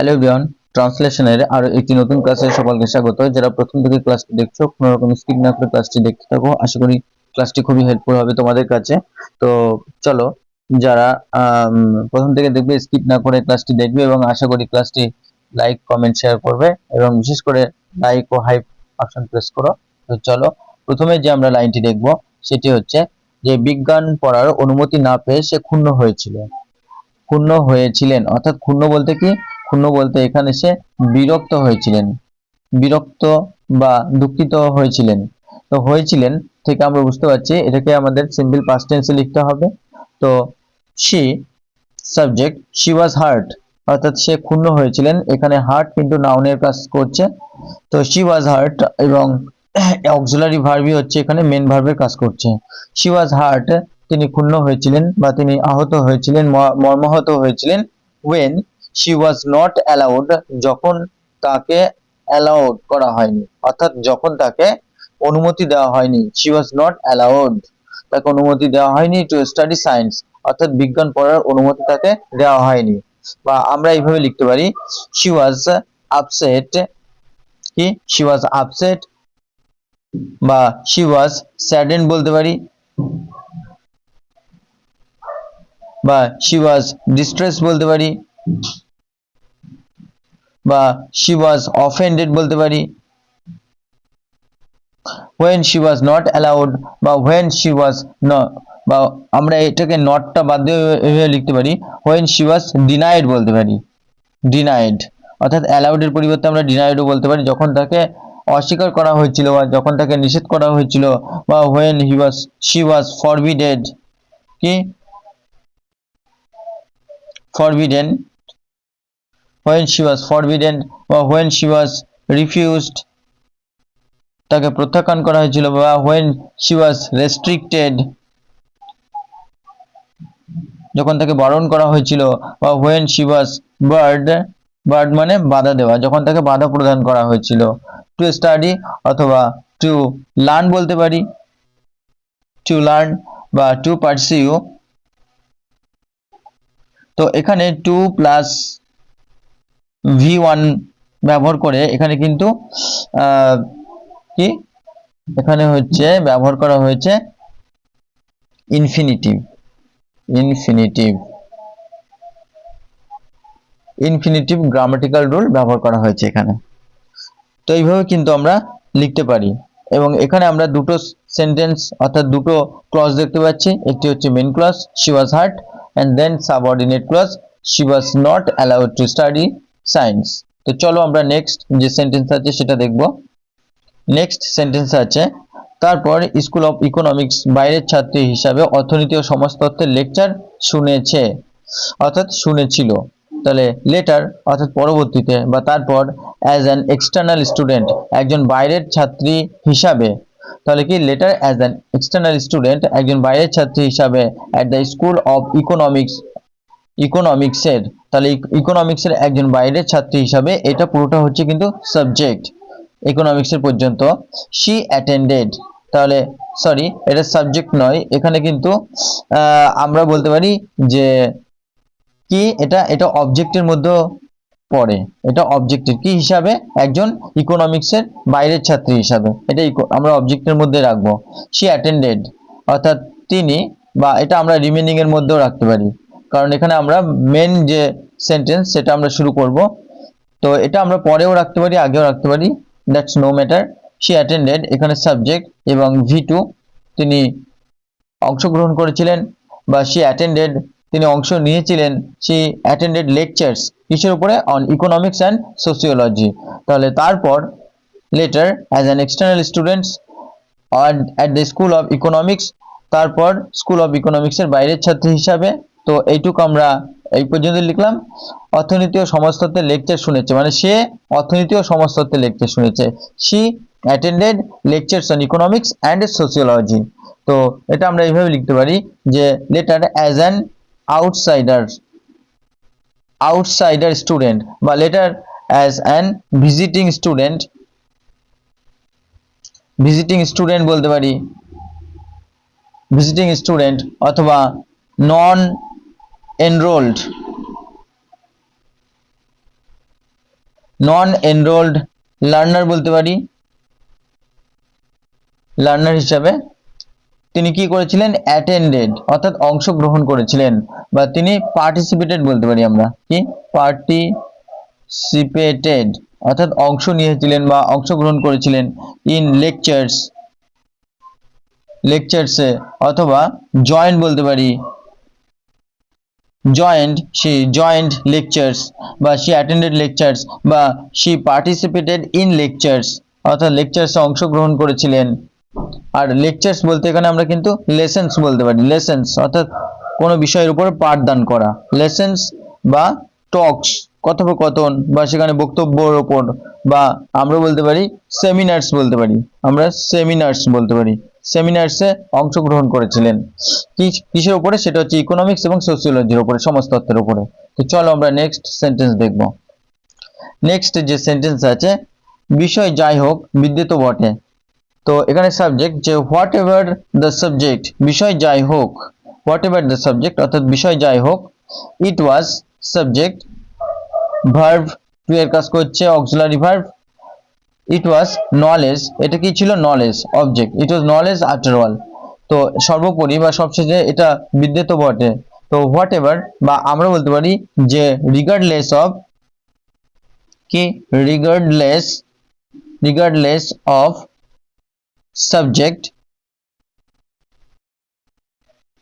Hello everyone, ট্রান্সলেশনের আরো একটি নতুন ক্লাসে সকলকে স্বাগত। যারা প্রথম থেকে ক্লাসটি দেখছো, কোনো রকম স্কিপ না করে ক্লাসটি দেখতে থাকো। আশা করি ক্লাসটি খুবই হেল্পফুল হবে তোমাদের কাছে। তো চলো, যারা প্রথম থেকে দেখবে স্কিপ না করে ক্লাসটি দেখবে এবং আশা করি ক্লাসটি লাইক, কমেন্ট, শেয়ার করবে এবং বিশেষ করে লাইক ও হাইপ অপশন প্রেস করো। তো চলো, প্রথমে যে আমরা লাইনটি দেখব সেটি হচ্ছে যে বিজ্ঞান পড়ার অনুমতি না পেয়ে সে ক্ষুণ্ণ হয়েছিলেন। অর্থাৎ ক্ষুণ্ণ বলতে কি? ক্ষুণ্ণ বলতে এখানে সে বিরক্ত হয়েছিলেন, বিরক্ত বা দুঃখিত হয়েছিলেন। তো হয়েছিলেন থেকে আমরা বুঝতে পারছি এটাকে আমাদের সিম্পল পাস্ট টেন্সে লিখতে হবে। তো she subject, she was heart, অর্থাৎ সে ক্ষুণ্ণ হয়েছিলেন। এখানে হার্ট কিন্তু নাউনের কাজ করছে। তো শি ওয়াজ হার্ট এবং অক্সিলারি ভার্বই হচ্ছে এখানে মেন ভার্বের কাজ করছে। শি ওয়াজ হার্ট, তিনি ক্ষুণ্ণ হয়েছিলেন বা তিনি আহত হয়েছিলেন, মর্মাহত হয়েছিলেন। when she was not allowed, যখন তাকে অ্যালাউড করা হয়নি, অর্থাৎ যখন তাকে অনুমতি দেওয়া হয়নি। she was not allowed, তাকে অনুমতি দেওয়া হয়নি to study science, অর্থাৎ বিজ্ঞান পড়ার অনুমতি তাকে দেওয়া হয়নি। বা আমরা এইভাবে লিখতে পারি she was upset, কি she was upset, বা she was saddened বলতে পারি, বা she was distressed বলতে পারি, বা she was offended বলতে পারি। when she was not allowed বা when she was not, বা আমরা এটাকে নটটা বাদ দিয়ে এভাবে লিখতে পারি when she was denied বলতে পারি, denied, অর্থাৎ allowed এর পরিবর্তে আমরা denied ও বলতে পারি, যখন তাকে অস্বীকার করা হয়েছিল বা যখন তাকে নিষেধ করা হয়েছিল। বা when she was forbidden, কি forbidden, when she was forbidden বা when she was refused, তাকে প্রত্যাখ্যান করা হয়েছিল। বা when she was restricted, যখন তাকে বারণ করা হয়েছিল। বা when she was barred, barred মানে বাধা দেওয়া, যখন তাকে বাধা প্রদান করা হয়েছিল। to study অথবা to learn বলতে পারি, to learn বা to pursue। তো এখানে টু প্লাস v1 ব্যবহার করে এখানে কিন্তু কি এখানে হচ্ছে ব্যবহার করা হয়েছে infinitive, infinitive, infinitive grammatical rule ব্যবহার করা হয়েছে এখানে। তো এইভাবে কিন্তু আমরা লিখতে পারি। এবং এখানে আমরা দুটো সেন্টেন্স অর্থাৎ দুটো ক্লজ দেখতে পাচ্ছি। একটি হচ্ছে main clause she was hurt, and then subordinate clause she was not allowed to study science। তো চলো আমরা নেক্সট যে সেন্টেন্স আছে সেটা দেখব। নেক্সট সেন্টেন্স আছে, তারপর স্কুল অফ ইকোনমিক্স বাইরের ছাত্রী হিসাবে অর্থনীতি ও সমাজতত্ত্বের লেকচার শুনেছে, অর্থাৎ শুনেছিল। তাহলে লেটার অর্থাৎ পরবর্তীতে, বা তারপর অ্যাজ অ্যান এক্সটার্নাল স্টুডেন্ট, একজন বাইরের ছাত্রী হিসাবে। তাহলে কি later as an external student, একজন বাইরের ছাত্রী হিসাবে at the school of economics, ইকোনমিক্সের। তাহলে ইকোনমিক্সের একজন বাইরের ছাত্রী হিসাবে, এটা পুরোটা হচ্ছে কিন্তু সাবজেক্ট ইকোনমিক্সের পর্যন্ত। শি অ্যাটেন্ডেড, তাহলে সরি এটা সাবজেক্ট নয়, এখানে কিন্তু আমরা বলতে পারি যে কি এটা অবজেক্টের মধ্যে পড়ে। এটা অবজেক্টের কি হিসাবে, একজন ইকোনমিক্সের বাইরের ছাত্রী হিসাবে, এটা আমরা অবজেক্টের মধ্যে রাখবো। শি অ্যাটেন্ডেড অর্থাৎ তিনি, বা এটা আমরা রিমেনিং এর মধ্যেও রাখতে পারি, কারণ এখানে আমরা মেন যে সেন্টেন্স সেটা আমরা শুরু করব। তো এটা আমরা পরেও রাখতে পারি, আগেও রাখতে পারি, that's no matter. She attended এখানে সাবজেক্ট এবং v2 তিনি অংশগ্রহণ করেছিলেন, বা শি অ্যাটেন্ডেড তিনি অংশ নিয়েছিলেন। শি অ্যাটেন্ডেড লেকচার্স কিসের উপরে, অন ইকোনমিক্স অ্যান্ড সোসিওলজি। তাহলে তারপর letter as an external students at the school of economics, তারপর স্কুল অফ ইকোনমিক্সের বাইরের ছাত্রী হিসাবে। তো এইটুকু আমরা এই পর্যন্ত লিখলাম। অর্থনীতি ও সমাজতত্ত্বের লেকচার শুনেছে, মানে সে অর্থনীতি ও সমাজতত্ত্বের লেকচার শুনেছে। She attended lectures on economics and sociology. তো এটা আমরা এইভাবে লিখতে পারি যে later as an outsider, outsider student, বা later as an visiting student, visiting student বলতে পারি, ভিজিটিং স্টুডেন্ট, অথবা non enrolled, non enrolled learner বলতে পারি, লার্নার হিসাবে তিনি কি করেছিলেন, অ্যাটেন্ডেড অর্থাৎ অংশগ্রহণ করেছিলেন, বা তিনি পার্টিসিপেটেড বলতে পারি আমরা, কি পার্টিসিপেটেড অর্থাৎ অংশ নিয়েছিলেন বা অংশগ্রহণ করেছিলেন, ইন লেকচারসে অথবা জয়েন্ট বলতে পারি, she joined lectures বা she attended lectures বা she participated in lectures অর্থাৎ লেকচারসে অংশগ্রহণ করেছিলেন। আর লেকচার্স বলতে এখানে আমরা কিন্তু লেসেন্স বলতে পারি, লেসেন্স অর্থাৎ কোনো বিষয়ের উপর পাঠদান করা, লেসেন্স বা টকস কথোপকথন বা সেখানে বক্তব্যের উপর, বা আমরা বলতে পারি সেমিনার্স বলতে পারি, আমরা সেমিনার্স বলতে পারি, সেমিনার্সে অংশগ্রহণ করেছিলেন। কিসের উপরে, সেটা হচ্ছে ইকোনমিক্স এবং সোসিওলজির উপরে, সমাজতত্ত্বের উপরে। তো চলো আমরা নেক্সট সেন্টেন্স দেখব। নেক্সট যে সেন্টেন্স আছে, বিষয় যাই হোক বিদ্যুৎ বটে। তো এখানে সাবজেক্ট যে হোয়াট এভার দ্য সাবজেক্ট, বিষয় যাই হোক, হোয়াট এভার দ্য সাবজেক্ট অর্থাৎ বিষয় যাই হোক, ইট ওয়াজ সাবজেক্ট, ভার্ব টু এর কাজ করছে অক্সিলারি ভার্ব, ইট ওয়াজ নলেজ, এটা কি ছিল, নলেজ, অবজেক্ট, ইট ওয়াজ নলেজ আফটার অল। তো সর্বোপরি বা সবশেষে এটা বিদ্যুৎ বটে। তো হোয়াট এভার বা আমরা বলতে পারি যে রিগার্ডলেস অফ, কি regardless of subject,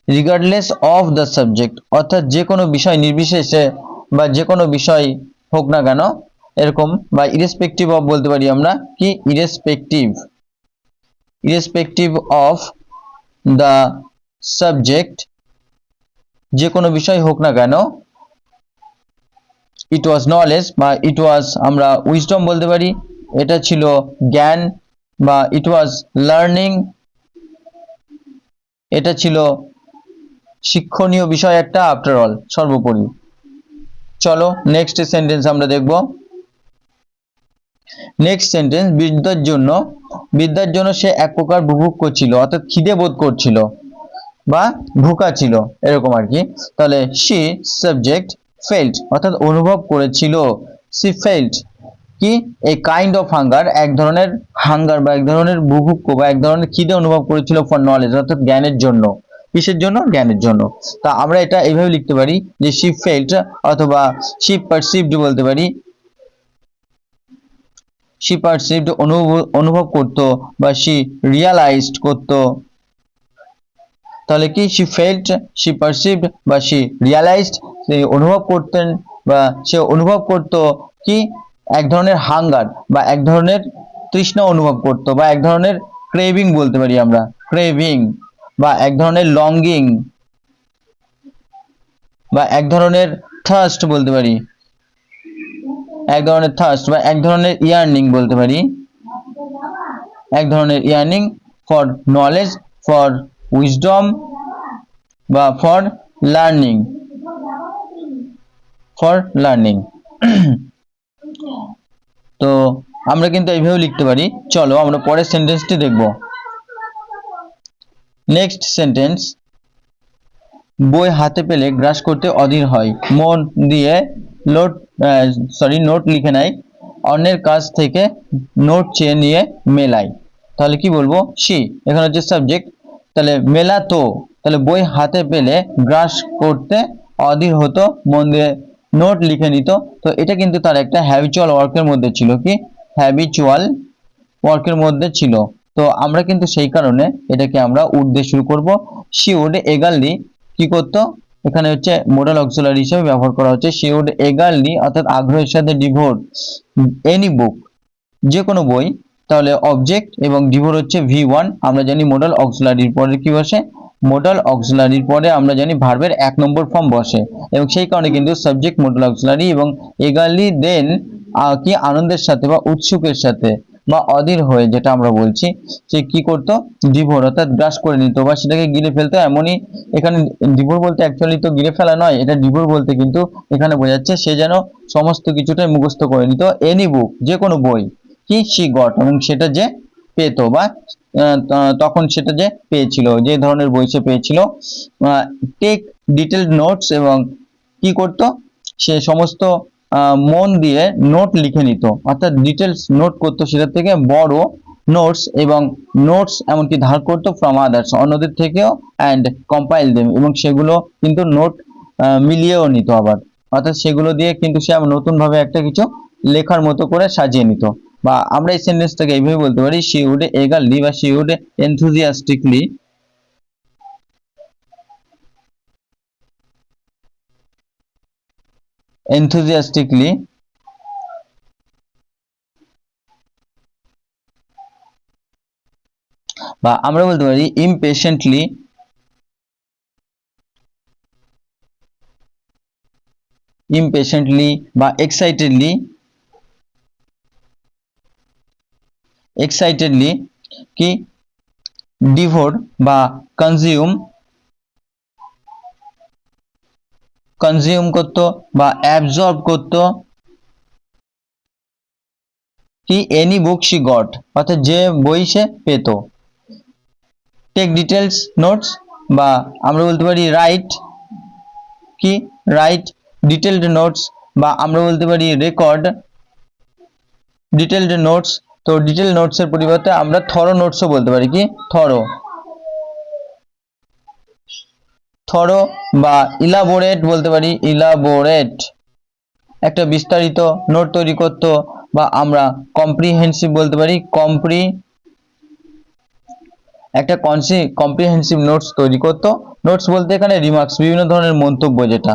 regardless of the subject অর্থাৎ যে কোনো বিষয় নির্বিশেষে বা যে কোনো বিষয় হোক না কেন এরকম, বা ইরেসপেক্টিভ অফ বলতে পারি আমরা, কি ইরেসপেক্টিভ অফ দ্য সাবজেক্ট, যে কোনো বিষয় হোক না কেন, ইট ওয়াজ নলেজ বা ইট ওয়াজ আমরা উইজডম বলতে পারি, এটা ছিল জ্ঞান, বা ইট ওয়াজ লার্নিং, এটা ছিল শিক্ষণীয় বিষয় একটা আফটার অল, সর্বোপরি। চলো নেক্সট সেন্টেন্স আমরা দেখব। নেক্সট সেন্টেন্স, বিদ্যার জন্য সে এক প্রকার বুভুক্ষ ছিল অর্থাৎ খিদে বোধ করছিল বা ভুকা ছিল এরকম আর কি। তাহলে she সাবজেক্ট ফেল্ট অর্থাৎ অনুভব করেছিল, she felt কি এ কাইন্ড অফ হাঙ্গার, এক ধরনের হাঙ্গার বা এক ধরনের বুভুক্ষ বা এক ধরনের খিদে অনুভব করেছিল ফর নলেজ অর্থাৎ জ্ঞানের জন্য। কিসের জন্য, জ্ঞানের জন্য। তা আমরা এটা এইভাবে লিখতে পারি যে she felt অথবা she perceived বলতে পারি, she perceived অনুভব করতো বা she realized করতো। তাহলে কি she felt, she perceived বা she realized, সে অনুভব করতেন বা সে অনুভব করতো কি এক ধরনের হাঙ্গার বা এক ধরনের তৃষ্ণা অনুভব করতো, বা এক ধরনের ক্রেভিং বলতে পারি আমরা, ক্রেভিং বা এক ধরনের লঙ্গিং, বা এক ধরনের থার্স্ট বলতে পারি, এক ধরনের থার্স্ট বা এক ধরনের ইয়ার্নিং বলতে পারি, এক ধরনের earning for knowledge, for wisdom বা ফর লার্নিং, তো আমরা কিন্তু এইভাবে লিখতে পারি। চলো আমরা পরের সেন্টেন্সটি দেখব। নেক্সট সেন্টেন্স, বই হাতে পেলে গ্রাস করতে অধীর হয়, মন দিয়ে নোট লিখে নেয়, অন্যের কাছ থেকে নোট চেয়ে নিয়ে মেলায়। তাহলে কি বলবো, সি এখানে হচ্ছে সাবজেক্ট, তাহলে মেলাতো, তাহলে বই হাতে পেলে গ্রাস করতে অধীর হতো, মন দিয়ে নোট লিখে নিত। তো এটা কিন্তু তার একটা হ্যাবিচুয়াল ওয়ার্কের মধ্যে ছিল, কি হ্যাবিচুয়াল ওয়ার্কের মধ্যে ছিল। তো আমরা কিন্তু সেই কারণে এটাকে আমরা উড দিয়ে শুরু করব। she would eagerly কি করতো, এখানে হচ্ছে মোডাল অক্সিলারি হিসেবে ব্যবহার করা হচ্ছে, she would eagerly অর্থাৎ আগ্রহের সাথে ডিভোট এনি বুক, যে কোনো বই। তাহলে অবজেক্ট এবং ডিভোট হচ্ছে V1, আমরা জানি মোডাল অক্সিলারির পরে কি বসে, মোডাল অক্সিলারির পরে আমরা জানি ভার্বের 1 নম্বর ফর্ম বসে, এবং সেই কারণে কিন্তু সাবজেক্ট মোডাল অক্সিলারি, এবং eagerly দেন কি আনন্দের সাথে বা উৎসুকের সাথে বা অধীর হয়ে, যেটা আমরা বলছি, সে কি করতো, ডিভোর অর্থাৎ গ্রাস করে নিত বা সেটাকে গিলে ফেলতো। এমনই এখানে ডিভোর বলতে অ্যাকচুয়ালি তো গিলে ফেলা নয়, এটা ডিভোর বলতে কিন্তু এখানে বোঝাচ্ছে সে যেন সমস্ত কিছুটাই মুখস্থ করে নিত, এনি বুক যে কোনো বই, কি she got এবং সেটা যে পেতো বা তখন সেটা যে পেয়েছিল, যে ধরনের বই সে পেয়েছিল। টেক ডিটেলড নোটস এবং কি করতো, সে সমস্ত মন দিয়ে নোট লিখে নিত, অর্থাৎ ডিটেলস নোট করতো, সেটা থেকে বড় নোটস, এবং নোটস এমনকি ধার করতো ফ্রম আদার্স, অন্যদের থেকেও, অ্যান্ড কম্পাইল দেম, এবং সেগুলো কিন্তু নোট মিলিয়েও নিত আবার, অর্থাৎ সেগুলো দিয়ে কিন্তু সে আবার নতুন ভাবে একটা কিছু লেখার মতো করে সাজিয়ে নিত। বা আমরা এই সেন্টেন্সটাকে এইভাবে বলতে পারি, শি উড এগারলি বা শি উড এনথুজিয়াস্টিকলি enthusiastically বা আমরা বলতে পারি impatiently বা excitedly কি ডিভোর বা কনজিউম করতো বা অ্যাবজর্ব করতো কি এনি বুক শি গট, অর্থাৎ যে বই সে পেত। টেক ডিটেলস নোটস বা আমরা বলতে পারি রাইট কি রাইট ডিটেলড নোটস, বা আমরা বলতে পারি রেকর্ড ডিটেলড নোটস। তো ডিটেল নোটস এর পরিবর্তে আমরা থরো নোটসও বলতে পারি, কি থরো বা ইলাবোরেট বলতে পারি, ইলাবোরেট একটা বিস্তারিত নোট তৈরি করতো, বা আমরা কম্প্রিহেনসিভ বলতে পারি, একটা কম্প্রিহেনসিভ নোটস তৈরি করতো। নোটস বলতে এখানে রিমার্কস, বিভিন্ন ধরনের মন্তব্য, যেটা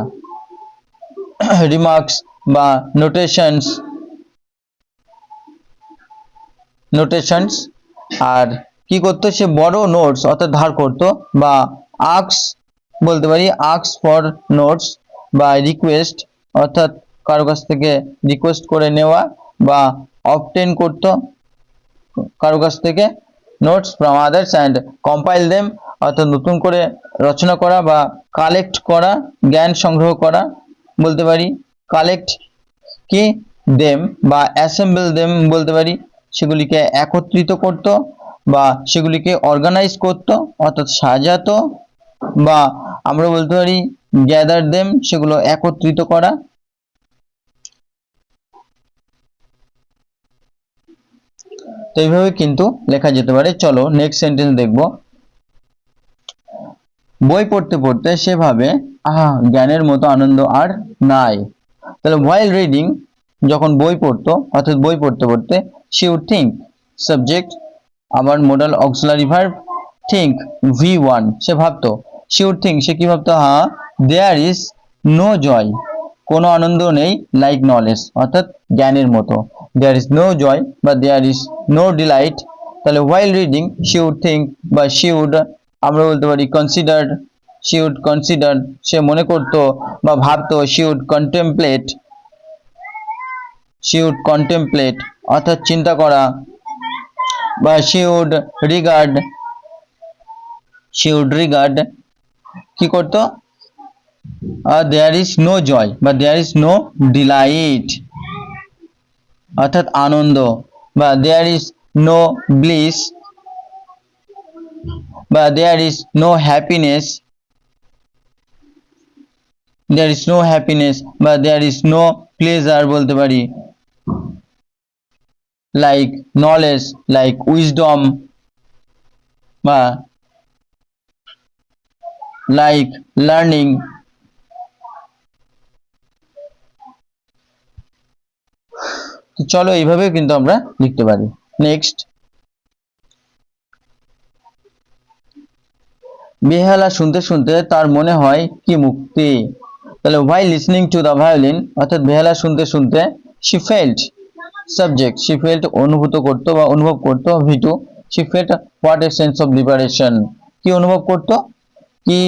রিমার্কস বা নোটেশনস। আর কি করতো সে বড় নোটস অর্থাৎ ধার করতো, বা আক্স বলতে পারি, আক্স ফর নোটস বা রিকোয়েস্ট, অর্থাৎ কারো কাছ থেকে রিকোয়েস্ট করে নেওয়া, বা অবটেন করতো কারো কাছ থেকে notes from others and compile them, অর্থাৎ নতুন করে রচনা করা বা কালেক্ট করা, জ্ঞান সংগ্রহ করা বলতে পারি, কালেক্ট কি দেম বা অ্যাসেম্বল দেম বলতে পারি, সেগুলিকে একত্রিত করত বা সেগুলিকে অর্গানাইজ করত অর্থাৎ সাজাতো, বা আমরা বলতে পারি গ্যাদার দেম, সেগুলো একত্রিত করা। তো এইভাবে কিন্তু লেখা যেতে পারে। চলো নেক্সট সেন্টেন্স দেখব। বই পড়তে পড়তে সে ভাবে, আহা, জ্ঞানের মতো আনন্দ আর নাই। তাহলে while reading, যখন বই পড়তো অর্থাৎ বই পড়তে পড়তে, she would think, সাবজেক্ট আবার modal auxiliary verb think V1, সে ভাবতো, she would think, সে কি ভাবতো, হ্যাঁ, there is no joy, কোনো আনন্দ নেই, like knowledge, অর্থাৎ জ্ঞানের মতো, there is no joy বা there is no delight। তাহলে while reading she would think বা she would আমরা বলতে পারি considered, she would consider, সে মনে করতো বা ভাবতো, she would contemplate অর্থাৎ চিন্তা করা, বা she would regard কি করতো, there is no joy বা there is no delight অর্থাৎ আনন্দ, বা there is no bliss বা there is no happiness, বা there is no pleasure বলতে পারি, like knowledge, like wisdom, বা like learning। চলো এইভাবে কিন্তু আমরা লিখতে পারি। নেক্সট, বেহালা শুনতে শুনতে তার মনে হয় কি মুক্তি। তাহলে while listening to the violin, অর্থাৎ বেহালা শুনতে শুনতে, she felt, subject she felt অনুভূত করতো বা অনুভব করতো, V2, she felt what a sense of liberation, কি অনুভব করতো, কি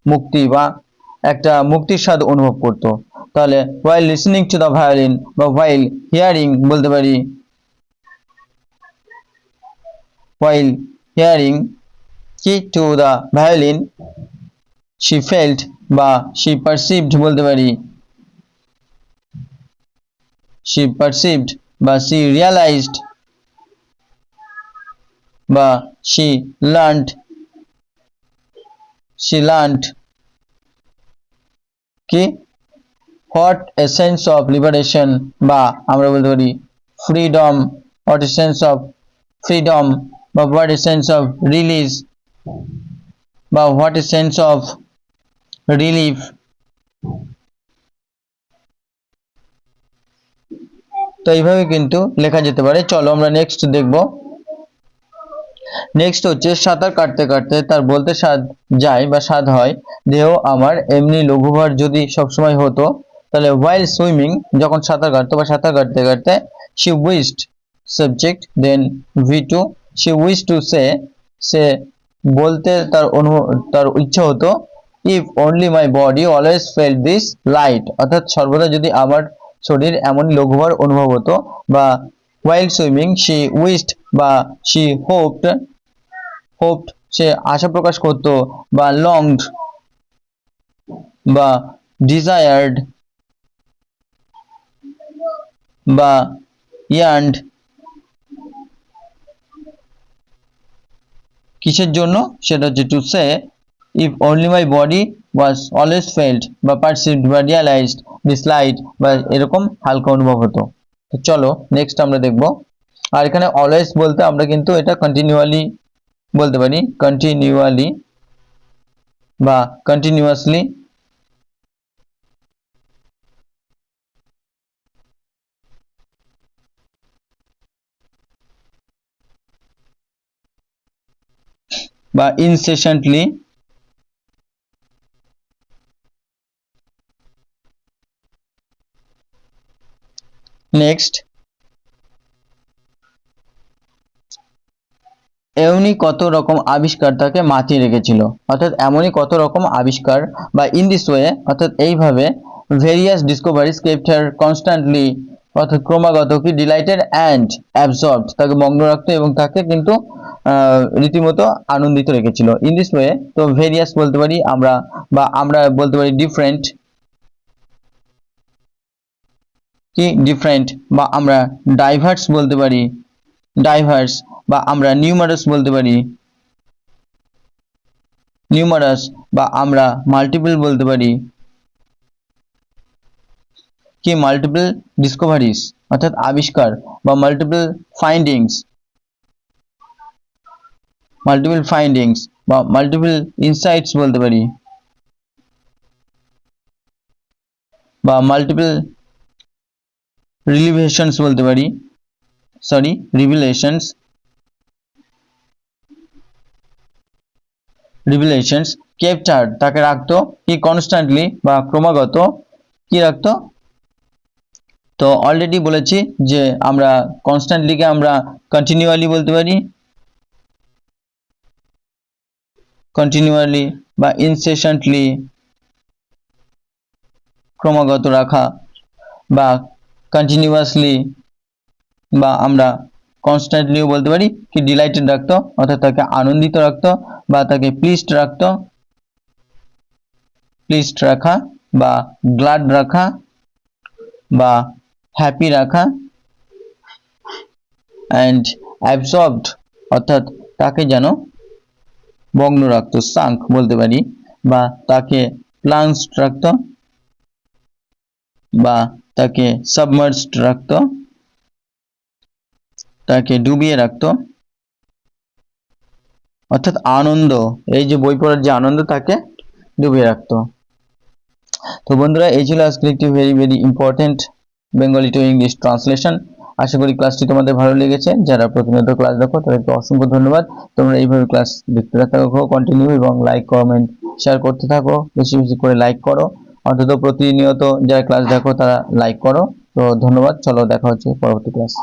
মুক্তি বা একটা মুক্তির স্বাদ অনুভব করতো। তাহলে while listening to the violin বা while hearing বলতে পারি, while hearing কি to the violin, she felt বা she perceived বলতে পারি, she perceived বা she realized বা she learned কি what a sense of liberation, বা আমরা বলতে পারি freedom, what a sense of freedom, বা what a sense of release, বা what a sense of relief. তো এইভাবে কিন্তু লেখা যেতে পারে। চলো আমরা নেক্সট দেখব। নেক্সট হচ্ছে সাঁতার কাটতে কাটতে তার বলতে স্বাদ যায় বা স্বাদ হয় দেহ আমার এমনি লঘুভার যদি সবসময় হতো, তাহলে while সুইমিং, যখন সাঁতার কাটতো বা সাঁতার কাটতে কাটতে, she wished subject then V2, she wished to say, সে বলতে তার ইচ্ছা হতো, if only my body always felt this light, অর্থাৎ সর্বদা যদি আমার শরীর এমন লঘুভার অনুভব হতো, বা while swimming she wished বা she hoped সে আশা প্রকাশ করতো, বা longed বা desired বা yearned, কিসের জন্য? সেটা হচ্ছে to say if only my body was always felt বা perceived বা realized this light, বা এরকম হালকা অনুভব হতো। তো চলো নেক্সট আমরা দেখব। আর এখানে অলওয়েজ বলতে আমরা কিন্তু এটা কন্টিনিউয়ালি বলতে পারি, কন্টিনিউয়ালি বা কন্টিনিউয়াসলি, বা incessantly। নেক্সট, এমনই কত রকম আবিষ্কার তাকে মাতিয়ে রেখেছিল, অর্থাৎ এমনই কত রকম আবিষ্কার, বা ইন দিস ওয়ে, অর্থাৎ এইভাবে various discoveries kept her constantly, অর্থাৎ ক্রমাগত কি ডিলাইটেড অ্যান্ড অ্যাবজর্বড, তাকে মগ্ন রাখতো এবং তাকে কিন্তু রীতিমতো আনন্দিত রেখেছিল। ইন দিস ওয়ে, তো ভেরিয়াস বলতে পারি আমরা, বা আমরা বলতে পারি ডিফারেন্ট, কি ডিফারেন্ট, বা আমরা ডাইভার্স বলতে পারি, ডাইভার্স, বা আমরা নিউমারাস বলতে পারি, নিউমারাস, বা আমরা মাল্টিপল বলতে পারি, কি মাল্টিপল ডিসকভারিজ, অর্থাৎ আবিষ্কার, বা মাল্টিপল ফাইন্ডিংস, মাল্টিপল ফাইন্ডিংস, বা মাল্টিপল ইনসাইটস বলতে পারি, বা মাল্টিপল রিলিভেশনস বলতে পারি, সরি রিভিলেশনস, রিভিলেশনস কেপ্ট হার, তাকে রাখতো কি কনস্ট্যান্টলি বা ক্রমাগত, কি রাখতো? তো অলরেডি বলেছি যে আমরা কনস্ট্যান্টলিকে আমরা কন্টিনিউয়ালি বলতে পারি, কন্টিনিউয়ালি, বা ইনসেশন্টলি ক্রমাগত রাখা, বা কন্টিনিউয়াসলি, বা আমরা কনস্ট্যান্টলিও বলতে পারি কি ডিলাইটেড রাখতো, অর্থাৎ তাকে আনন্দিত রাখতো, বা তাকে প্লিজড রাখতো, প্লিজড রাখা, বা গ্লাড রাখা, বা হ্যাপি রাখা, অ্যান্ড অ্যাবজর্বড, অর্থাৎ তাকে যেন মগ্ন রাখতো, সাঙ্ক বলতে পারি, বা তাকে প্লাঞ্জড রাখতো, বা তাকে সাবমার্জড রাখতো, তাকে ডুবিয়ে রাখতো, অর্থাৎ আনন্দ, এই যে বই পড়ার যে আনন্দ তাকে ডুবিয়ে রাখতো। তো বন্ধুরা, এই ছিল আজকে একটি very important Bengali to English translation. আশা করি ক্লাসটি তোমাদের ভালো লেগেছে। যারা প্রতিনিয়ত ক্লাস দেখো তাদেরকে অসংখ্য ধন্যবাদ। তোমরা এইভাবে ক্লাস দেখতে থাকো কন্টিনিউ, এবং লাইক কমেন্ট শেয়ার করতে থাকো, বেশি বেশি করে লাইক করো, অন্তত প্রতিনিয়ত যারা ক্লাস দেখো তারা লাইক করো। তো ধন্যবাদ, চলো দেখা হচ্ছে পরবর্তী ক্লাসে।